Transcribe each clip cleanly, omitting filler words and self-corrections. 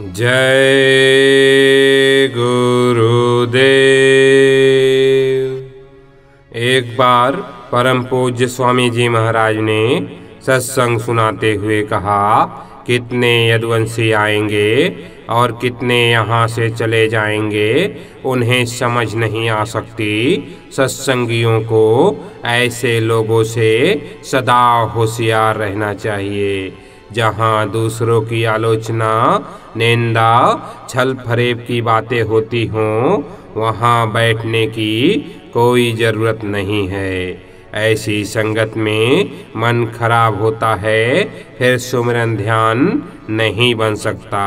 जय गुरुदेव। एक बार परम पूज्य स्वामी जी महाराज ने सत्संग सुनाते हुए कहा, कितने यदुवंशी आएंगे और कितने यहाँ से चले जाएंगे, उन्हें समझ नहीं आ सकती। सत्संगियों को ऐसे लोगों से सदा होशियार रहना चाहिए। जहाँ दूसरों की आलोचना, निंदा, छल फरेब की बातें होती हों, वहाँ बैठने की कोई ज़रूरत नहीं है। ऐसी संगत में मन खराब होता है, फिर सुमिरन ध्यान नहीं बन सकता।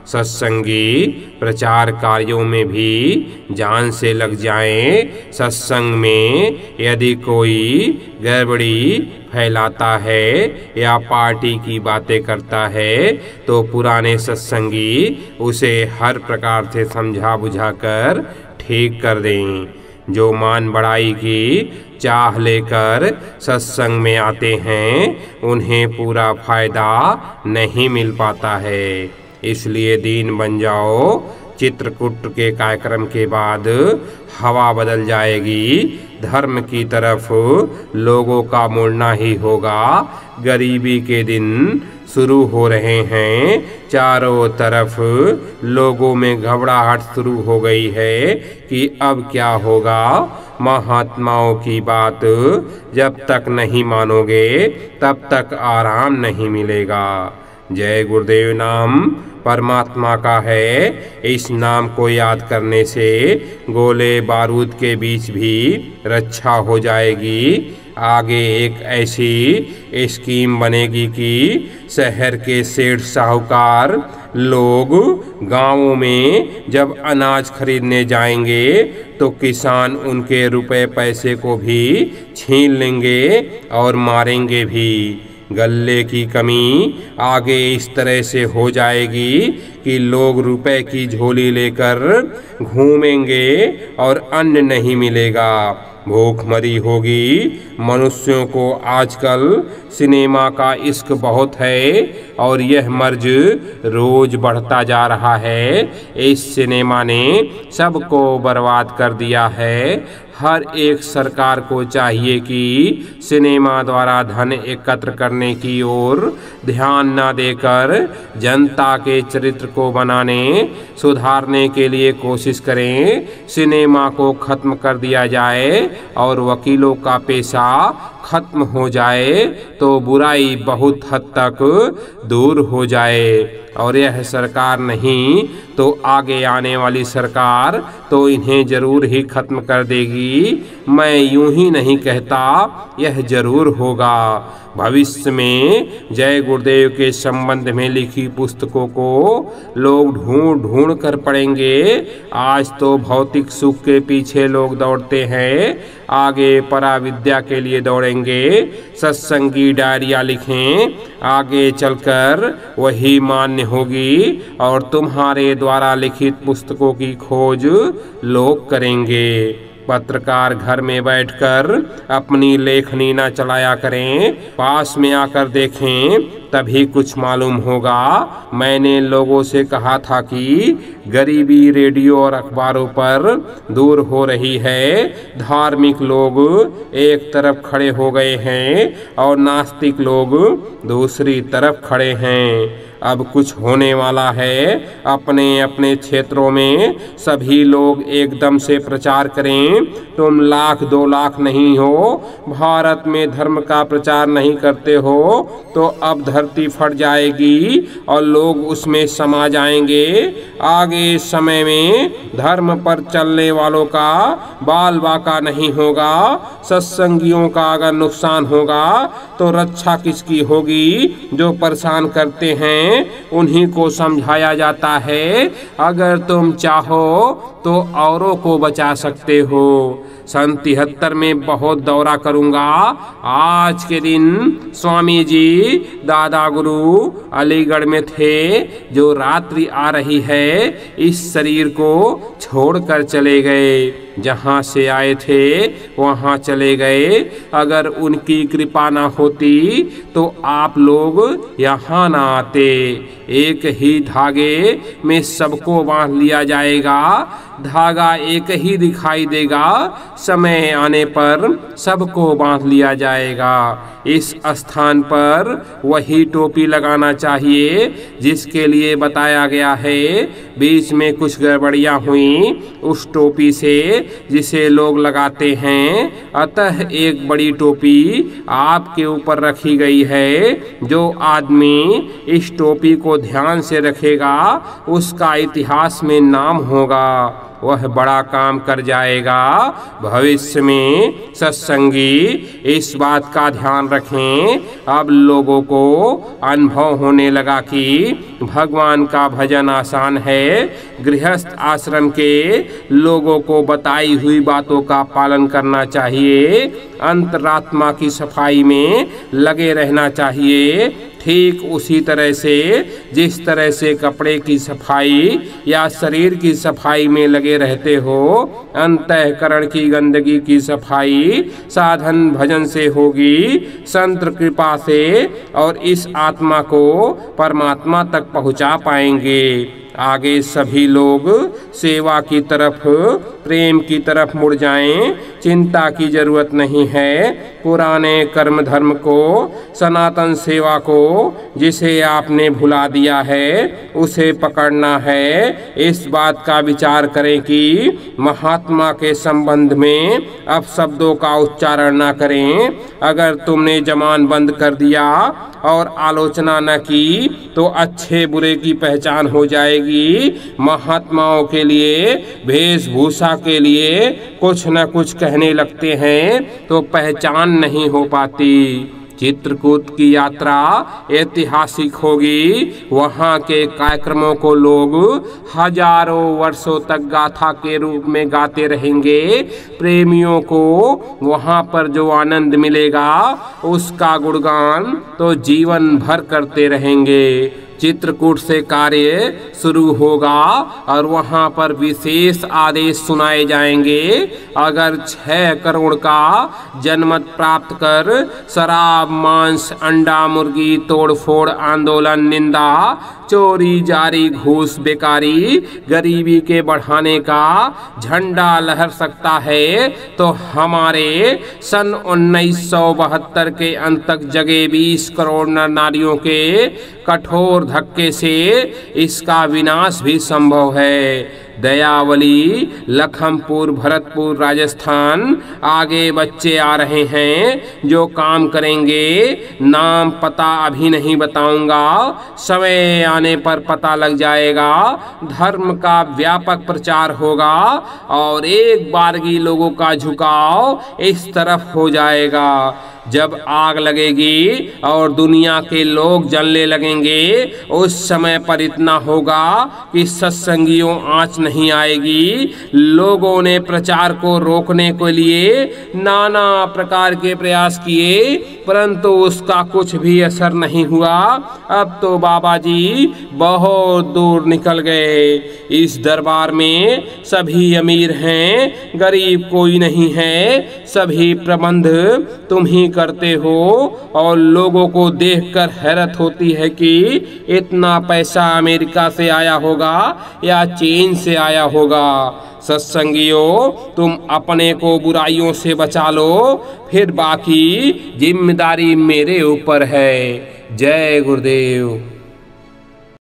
सत्संगी प्रचार कार्यों में भी जान से लग जाएं। सत्संग में यदि कोई गड़बड़ी फैलाता है या पार्टी की बातें करता है, तो पुराने सत्संगी उसे हर प्रकार से समझा बुझाकर ठीक कर दें। जो मान बढ़ाई की चाह लेकर सत्संग में आते हैं, उन्हें पूरा फायदा नहीं मिल पाता है। इसलिए दीन बन जाओ। चित्रकूट के कार्यक्रम के बाद हवा बदल जाएगी। धर्म की तरफ लोगों का मुड़ना ही होगा। गरीबी के दिन शुरू हो रहे हैं। चारों तरफ लोगों में घबराहट शुरू हो गई है कि अब क्या होगा। महात्माओं की बात जब तक नहीं मानोगे, तब तक आराम नहीं मिलेगा। जय गुरुदेव नाम परमात्मा का है। इस नाम को याद करने से गोले बारूद के बीच भी रक्षा हो जाएगी। आगे एक ऐसी स्कीम बनेगी कि शहर के सेठ साहूकार लोग गांवों में जब अनाज खरीदने जाएंगे, तो किसान उनके रुपए पैसे को भी छीन लेंगे और मारेंगे भी। गल्ले की कमी आगे इस तरह से हो जाएगी कि लोग रुपए की झोली लेकर घूमेंगे और अन्न नहीं मिलेगा। भूखमरी होगी। मनुष्यों को आजकल सिनेमा का इश्क बहुत है और यह मर्ज रोज बढ़ता जा रहा है। इस सिनेमा ने सबको बर्बाद कर दिया है। हर एक सरकार को चाहिए कि सिनेमा द्वारा धन एकत्र करने की ओर ध्यान न देकर जनता के चरित्र को बनाने, सुधारने के लिए कोशिश करें। सिनेमा को खत्म कर दिया जाए और वकीलों का पेशा खत्म हो जाए, तो बुराई बहुत हद तक दूर हो जाए। और यह सरकार नहीं तो आगे आने वाली सरकार तो इन्हें जरूर ही खत्म कर देगी। मैं यूं ही नहीं कहता, यह जरूर होगा। भविष्य में जय गुरुदेव के संबंध में लिखी पुस्तकों को लोग ढूंढ ढूंढ कर पढ़ेंगे। आज तो भौतिक सुख के पीछे लोग दौड़ते हैं, आगे पराविद्या के लिए दौड़ेंगे। सत्संगी डायरिया लिखें, आगे चलकर वही मान्य होगी और तुम्हारे द्वारा लिखित पुस्तकों की खोज लोग करेंगे। पत्रकार घर में बैठकर अपनी लेखनी न चलाया करें, पास में आकर देखें, तभी कुछ मालूम होगा। मैंने लोगों से कहा था कि गरीबी रेडियो और अखबारों पर दूर हो रही है। धार्मिक लोग एक तरफ खड़े हो गए हैं और नास्तिक लोग दूसरी तरफ खड़े हैं। अब कुछ होने वाला है। अपने अपने क्षेत्रों में सभी लोग एकदम से प्रचार करें। तुम 1,00,000 2,00,000 नहीं हो, भारत में धर्म का प्रचार नहीं करते हो, तो अब धरती फट जाएगी और लोग उसमें समा जाएंगे। आगे समय में धर्म पर चलने वालों का बाल बाका नहीं होगा। सत्संगियों का अगर नुकसान होगा तो रक्षा किसकी होगी? जो परेशान करते हैं उन्हीं को समझाया जाता है। अगर तुम चाहो तो औरों को बचा सकते हो। सन 73 में बहुत दौरा करूंगा। आज के दिन स्वामी जी दादा गुरु अलीगढ़ में थे, जो रात्रि आ रही है इस शरीर को छोड़कर चले गए। जहाँ से आए थे वहाँ चले गए। अगर उनकी कृपा न होती तो आप लोग यहाँ ना आते। एक ही धागे में सबको बांध लिया जाएगा। धागा एक ही दिखाई देगा, समय आने पर सबको बांध लिया जाएगा। इस स्थान पर वही टोपी लगाना चाहिए जिसके लिए बताया गया है। बीच में कुछ गड़बड़ियां हुई उस टोपी से जिसे लोग लगाते हैं, अतः एक बड़ी टोपी आपके ऊपर रखी गई है। जो आदमी इस टोपी को ध्यान से रखेगा उसका इतिहास में नाम होगा, वह बड़ा काम कर जाएगा। भविष्य में सत्संगी इस बात का ध्यान रखें। अब लोगों को अनुभव होने लगा कि भगवान का भजन आसान है। गृहस्थ आश्रम के लोगों को बताई हुई बातों का पालन करना चाहिए। अंतरात्मा की सफाई में लगे रहना चाहिए। ठीक उसी तरह से जिस तरह से कपड़े की सफाई या शरीर की सफाई में लगे रहते हो, अंतःकरण की गंदगी की सफाई साधन भजन से होगी, संत कृपा से, और इस आत्मा को परमात्मा तक पहुंचा पाएंगे। आगे सभी लोग सेवा की तरफ, प्रेम की तरफ मुड़ जाएं। चिंता की जरूरत नहीं है। पुराने कर्म धर्म को, सनातन सेवा को जिसे आपने भुला दिया है उसे पकड़ना है। इस बात का विचार करें कि महात्मा के संबंध में अपशब्दों का उच्चारण न करें। अगर तुमने जबान बंद कर दिया और आलोचना न की तो अच्छे बुरे की पहचान हो जाएगी। महात्माओं के लिए, वेशभूषा के लिए कुछ न कुछ कहने लगते हैं तो पहचान नहीं हो पाती। चित्रकूट की यात्रा ऐतिहासिक होगी। वहाँ के कार्यक्रमों को लोग हजारों वर्षों तक गाथा के रूप में गाते रहेंगे। प्रेमियों को वहाँ पर जो आनंद मिलेगा उसका गुणगान तो जीवन भर करते रहेंगे। चित्रकूट से कार्य शुरू होगा और वहाँ पर विशेष आदेश सुनाए जाएंगे। अगर 6 करोड़ का जनमत प्राप्त कर शराब, मांस, अंडा, मुर्गी, तोड़फोड़, आंदोलन, निंदा, चोरी, जारी, घूस, बेकारी, गरीबी के बढ़ाने का झंडा लहर सकता है तो हमारे सन 1972 के अंत तक जगे 20 करोड़ नर नारियों के कठोर धक्के से इसका विनाश भी संभव है। दयावली, लखनपुर, भरतपुर, राजस्थान, आगे बच्चे आ रहे हैं जो काम करेंगे। नाम पता अभी नहीं बताऊंगा, समय आने पर पता लग जाएगा। धर्म का व्यापक प्रचार होगा और एक बारगी लोगों का झुकाव इस तरफ हो जाएगा। जब आग लगेगी और दुनिया के लोग जलने लगेंगे उस समय पर इतना होगा कि सत्संगियों आँच नहीं आएगी। लोगों ने प्रचार को रोकने के लिए नाना प्रकार के प्रयास किए परंतु उसका कुछ भी असर नहीं हुआ। अब तो बाबा जी बहुत दूर निकल गए। इस दरबार में सभी अमीर हैं, गरीब कोई नहीं है। सभी प्रबंध तुम ही करते हो और लोगों को देखकर हैरत होती है कि इतना पैसा अमेरिका से आया होगा या चीन से आया होगा। सत्संगियों, तुम अपने को बुराइयों से बचा लो, फिर बाकी जिम्मेदारी मेरे ऊपर है। जय गुरुदेव।